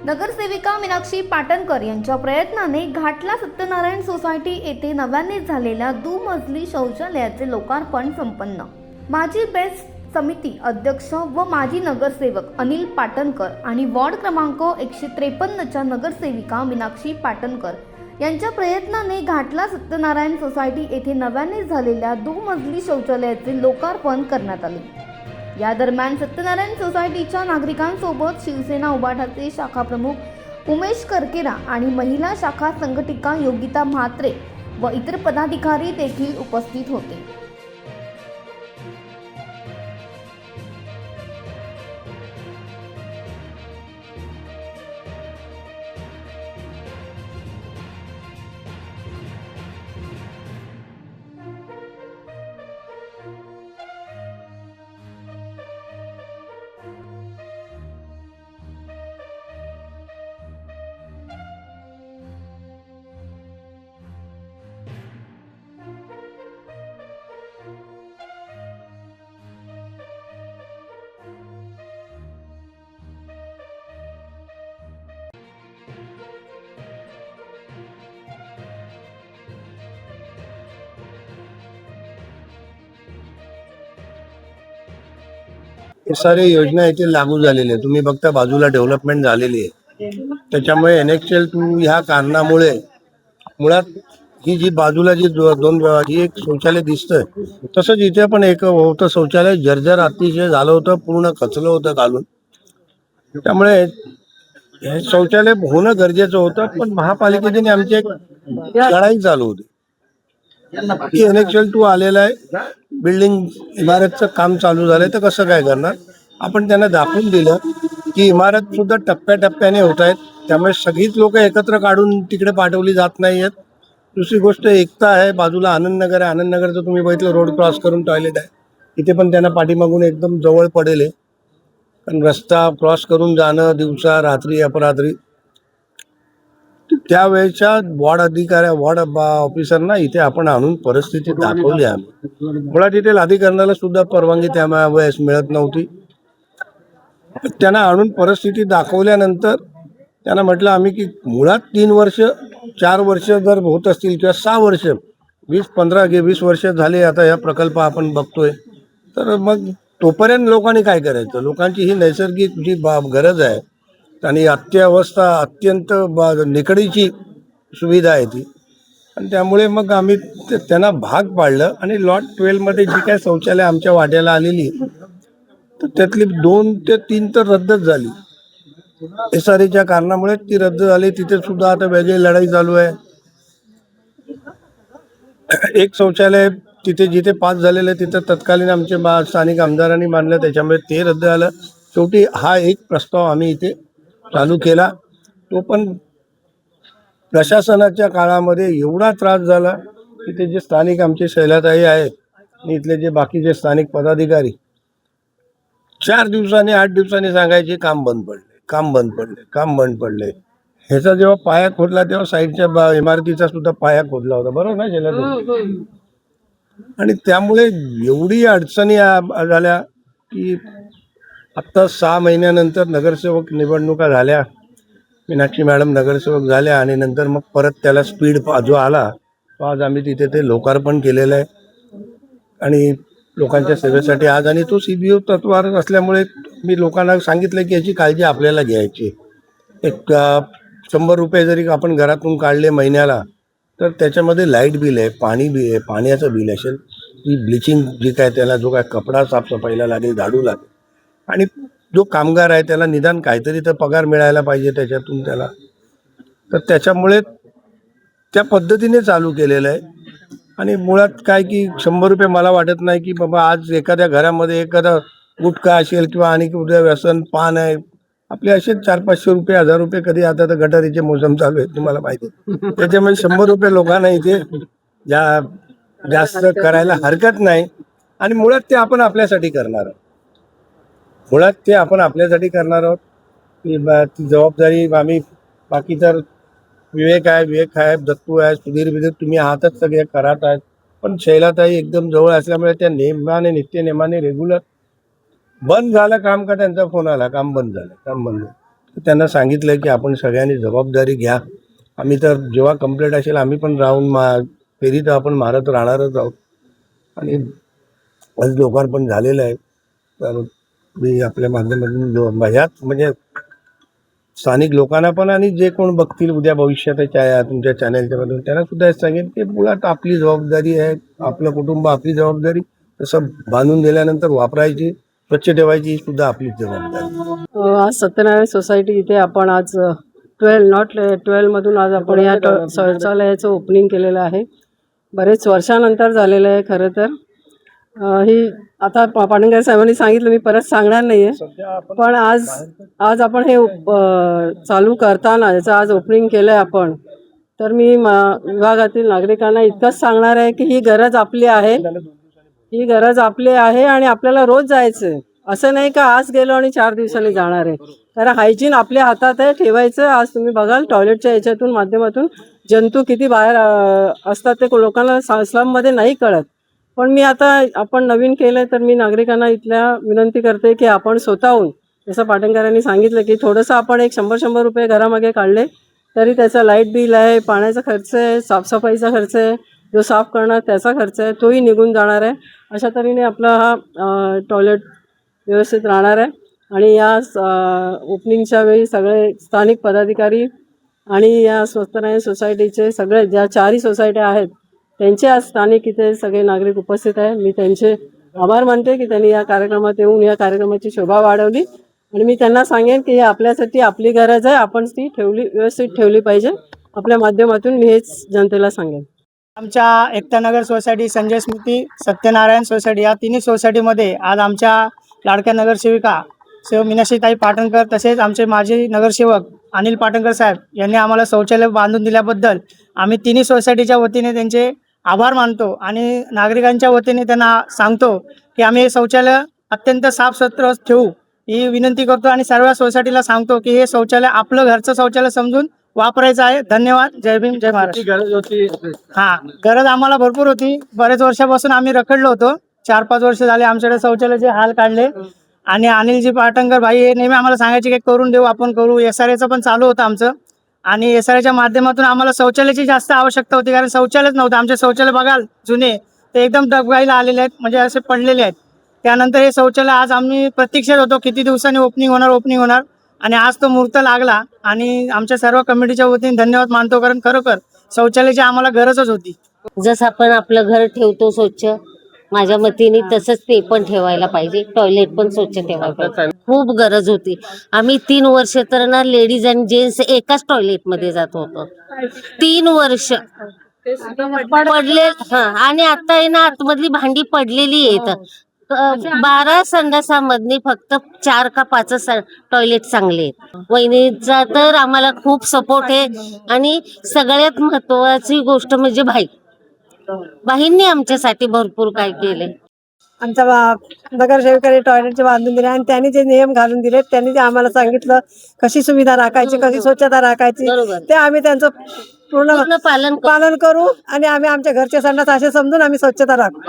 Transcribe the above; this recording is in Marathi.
नगरसेविका मीनाक्षी पाटणकर यांच्या प्रयत्नाने घाटला सत्यनारायण सोसायटी येथे नव्याने झालेल्या दुमजली शौचालयाचे लोकार्पण संपन्न। माजी बेस्ट समिती अध्यक्ष व माजी नगरसेवक अनिल पाटणकर आणि वॉर्ड क्रमांक 153च्या नगरसेविका मीनाक्षी पाटणकर यांच्या प्रयत्नाने घाटला सत्यनारायण सोसायटी येथे नव्याने झालेल्या दुमजली शौचालयाचे लोकार्पण करण्यात आले। या दरम्यान सत्यनारायण सोसायटीच्या नागरिकांसोबत शिवसेना उभाटाचे शाखा प्रमुख उमेश करकेरा आणि महिला शाखा संघटिका योगिता म्हात्रे व इतर पदाधिकारी देखील उपस्थित होते। हे सारे योजना इथे लागू झालेले आहे। तुम्ही बघता बाजूला डेव्हलपमेंट झालेली आहे, त्याच्यामुळे NHL 2 ह्या कारणामुळे मुळात ही जी बाजूला जी दोन ही एक शौचालय दिसतंय, तसंच इथे पण एक होतं शौचालय, जर्जर अतिशय झालं होतं, पूर्ण खचलं होतं घालून। त्यामुळे हे शौचालय होणं गरजेचं होतं, पण महापालिकेने आमची एक लढाई चालू होती की NHL 2 आलेला आहे, बिल्डिंग इमारतचं काम चालू झालंय, तर कसं काय करणार। आपण त्यांना दाखवून दिलं की इमारत सुद्धा टप्प्याटप्प्याने होत आहेत, त्यामुळे सगळीच लोक एकत्र काढून तिकडे पाठवली जात नाहीयेत। दुसरी गोष्ट एकता आहे, बाजूला आनंदनगर आहे, आनंदनगरचं तुम्ही बघितलं रोड क्रॉस करून टॉयलेट आहे, इथे पण त्यांना पाठीमागून एकदम जवळ पडेल, कारण रस्ता क्रॉस करून जाणं दिवसा रात्री अपरात्री, त्यावेळेच्या वॉर्ड ऑफिसरना इथे आपण आणून परिस्थिती दाखवली आम्ही। मुळात इथे लादीकरणाला सुद्धा परवानगी त्यावेळेस मिळत नव्हती। त्यांना आणून परिस्थिती दाखवल्यानंतर त्यांना म्हटलं आम्ही की मुळात 3 वर्ष 4 वर्ष जर होत असतील किंवा 6 वर्ष 20 वर्ष झाले आता या प्रकल्प आपण बघतोय, तर मग तोपर्यंत लोकांनी काय करायचं। लोकांची ही नैसर्गिक जी गरज आहे आणि अत्यंत निकडीची सुविधा आहे ती, आणि त्यामुळे मग आम्ही त्यांना भाग पाडलं आणि लॉट 12 मध्ये जी काय शौचालय आमच्या वाट्याला आलेली, तर त्यातली 2 ते 3 तर रद्दच झाली। SRA कारणामुळे ती रद्द झाली। तिथे सुद्धा आता वेगळी लढाई चालू आहे। एक शौचालय तिथे जिथे पास झालेलं तिथं तत्कालीन आमचे स्थानिक आमदारांनी मानलं, त्याच्यामुळे ते रद्द झालं। शेवटी हा एक प्रस्ताव आम्ही इथे चालू केला, तो पण प्रशासनाच्या काळामध्ये एवढा त्रास झाला की ते जे स्थानिक आमचे शैलाताई आहेत आणि इथले जे बाकीचे स्थानिक पदाधिकारी 4 दिवसांनी 8 दिवसांनी सांगायचे काम बंद पडले। ह्याचा जेव्हा पाया खोदला तेव्हा साईडच्या इमारतीचा सुद्धा पाया खोदला होता, बरोबर ना शैलाताई? आणि त्यामुळे एवढी अडचणी झाल्या की आता 6 महिन्यानंतर नगरसेवक निवडणुका झाल्या, मीनाक्षी मॅडम नगरसेवक झाल्या आणि नंतर मग परत त्याला स्पीड जो आला, तो आज आम्ही तिथे ते लोकार्पण केलेलं आहे आणि लोकांच्या सेवेसाठी आज, आणि तो CBO तत्वावर असल्यामुळे मी लोकांना सांगितलं की याची काळजी आपल्याला घ्यायची। एक 100 रुपये जरी आपण घरातून काढले महिन्याला, तर त्याच्यामध्ये लाईट बिल आहे, पाणी बिल आहे, पाण्याचं बिल असेल, ती ब्लिचिंग जी काय त्याला जो काय कपडा साफसफाईला लागेल, झाडू लागेल, आणि जो कामगार आहे त्याला निदान काहीतरी तर पगार मिळायला पाहिजे त्याच्यातून त्याला, तर त्याच्यामुळे त्या पद्धतीने चालू केलेलं आहे। आणि मुळात काय की 100 रुपये मला वाटत नाही की बाबा आज एखाद्या घरामध्ये एखादा गुटखा असेल किंवा आणि उद्या व्यसन पान आहे, आपले असे 400-500 रुपये 1000 रुपये कधी, आता तर गटारीचे मोसम चालू आहेत तुम्हाला माहिती, त्याच्यामुळे 100 रुपये लोकांना इथे जास्त करायला हरकत नाही। आणि मुळात ते आपण आपल्यासाठी करणार आहोत, ती जबाबदारी आम्ही, बाकी तर विवेक आहे, दत्तू आहे, सुधीर तुम्ही आहातच, सगळे करत आहेत, पण शैलाताई एकदम जवळ असल्यामुळे त्या नित्यनेमाने रेग्युलर बंद झालं काम का त्यांचा फोन आला, काम बंद झालं। तर त्यांना सांगितलं की आपण सगळ्यांनी जबाबदारी घ्या. आम्ही तर जेव्हा कंप्लेंट असेल आम्ही पण राहून फेरी तर आपण मारत राहणारच आहोत. आणि आज लोकार्पण झालेलं आहे. तर मी आपल्या माध्यमातून ह्यात म्हणजे स्थानिक लोकांना पण आणि जे कोण बघतील उद्या भविष्यात तुमच्या चॅनलच्या मधून त्यांना सुद्धा हे सांगेन की मुळात आपली जबाबदारी आहे, आपलं कुटुंब आपली जबाबदारी, तसं बांधून दिल्यानंतर वापरायची, स्वच्छ ठेवायची ही सुद्धा आपलीच जबाबदारी. आज सत्यनारायण सोसायटी इथे आपण आज 12 मधून आज आपण या शौचालयाचं ओपनिंग केलेलं आहे. बरेच वर्षानंतर झालेलं आहे खरं तर. ही आता पाटणकर साहेबांनी सांगितलं, मी परत सांगणार नाही आहे. पण आज आपण हे चालू करताना याचं आज ओपनिंग केलं आहे आपण, तर मी विभागातील नागरिकांना इतकंच सांगणार आहे की ही गरज आपली आहे, ही गरज आपली आहे आणि आपल्याला रोज जायचं आहे. असं नाही का आज गेलो आणि 4 दिवसांनी जाणार आहे. कारण हायजीन आपल्या हातात आहे, ठेवायचं. आज तुम्ही बघाल टॉयलेटच्या याच्यातून माध्यमातून जंतू किती बाहेर असतात ते लोकांना स्लममध्ये नाही कळत. पण मी आता आपण नवीन केलं तर मी नागरिकांना इथल्या विनंती करते की आपण स्वतःहून, जसं पाटणकरांनी सांगितलं की थोडंसं आपण एक 100-100 रुपये घरामागे काढले तरी त्याचा लाईट बिल आहे, पाण्याचा खर्च आहे, साफसफाईचा खर्च आहे, जो साफ करणार त्याचा खर्च आहे, तोही निघून जाणार आहे. अशा तऱ्हेने आपला हा टॉयलेट व्यवस्थित राहणार आहे. आणि या ओपनिंगच्या वेळी सगळे स्थानिक पदाधिकारी आणि या सत्यनारायण सोसायटीचे सगळे ज्या 4ही सोसायट्या आहेत त्यांचे आज स्थानिक इथे सगळे नागरिक उपस्थित आहे. मी त्यांचे आभार मानते की त्यांनी या कार्यक्रमात येऊन या कार्यक्रमाची शोभा वाढवली. आणि मी त्यांना सांगेन की आपल्यासाठी आपली गरज आहे, आपण ती व्यवस्थित ठेवली पाहिजे. आपल्या माध्यमातून मी हेच जनतेला सांगेन. आमच्या एकतानगर सोसायटी, संजय स्मृती, सत्यनारायण सोसायटी या तिन्ही सोसायटीमध्ये आज आमच्या लाडक्या नगरसेविका मीनाक्षीताई पाटणकर तसेच आमचे माजी नगरसेवक अनिल पाटणकर साहेब यांनी आम्हाला शौचालय बांधून दिल्याबद्दल आम्ही तिन्ही सोसायटीच्या वतीने त्यांचे आभार मानतो. आणि नागरिकांच्या वतीने त्यांना सांगतो की आम्ही हे शौचालय अत्यंत साफसुथरं ठेवू ही विनंती करतो. आणि सर्व सोसायटीला सांगतो की हे शौचालय आपलं घरचं शौचालय समजून वापरायचं आहे. धन्यवाद. जय भीम, जय महाराष्ट्र. गरज होती. गरज आम्हाला भरपूर होती. बरेच वर्षापासून आम्ही रखडलो होतो. 4-5 वर्ष झाले आमच्याकडे शौचालयाचे हाल काढले. आणि अनिलजी पाटणकर भाई हे नेहमी आम्हाला सांगायचे की करून देऊ, आपण करू. SRAचं पण चालू होतं आमचं. आणि SRAच्या माध्यमातून आम्हाला शौचालयाची जास्त आवश्यकता होती, कारण शौचालयच नव्हतं. आमचे शौचालय बघाल जुने ते एकदम डबगाईला आलेले आहेत, म्हणजे असे पडलेले आहेत. त्यानंतर हे शौचालय आज आम्ही प्रतीक्षेत होतो किती दिवसांनी ओपनिंग होणार. आणि आज तो मुहूर्त लागला. आणि आमच्या सर्व कमिटीच्या वतीने धन्यवाद मानतो, कारण खरोखर शौचालयाची आम्हाला गरजच होती. जसं आपण आपलं घर ठेवतो स्वच्छ, माझ्या मतीने तसंच ते पण ठेवायला पाहिजे. टॉयलेट पण स्वच्छ ठेवायला पाहिजे. खूप गरज होती. आम्ही 3 वर्ष तर ना लेडीज आणि जेंट्स एकाच टॉयलेटमध्ये जात होतो. 3 वर्ष पडले. आणि आता आहे ना आतमधली भांडी पडलेली आहेत. 12 संडासामधली फक्त 4 का 5 टॉयलेट चांगले आहेत. वहिनीचा तर आम्हाला खूप सपोर्ट आहे. आणि सगळ्यात महत्वाची गोष्ट म्हणजे बाईंनी आमच्यासाठी भरपूर काय केले. आमच्या नगरसेवकाने टॉयलेटचे बांधून दिले आणि त्यांनी जे नियम घालून दिले त्यांनी ते आम्हाला सांगितलं कशी सुविधा राखायची, कशी स्वच्छता राखायची, ते आम्ही त्यांचं पूर्ण पालन पालन करू. आणि आम्ही आमच्या घरचे संडास असे समजून आम्ही स्वच्छता राखू.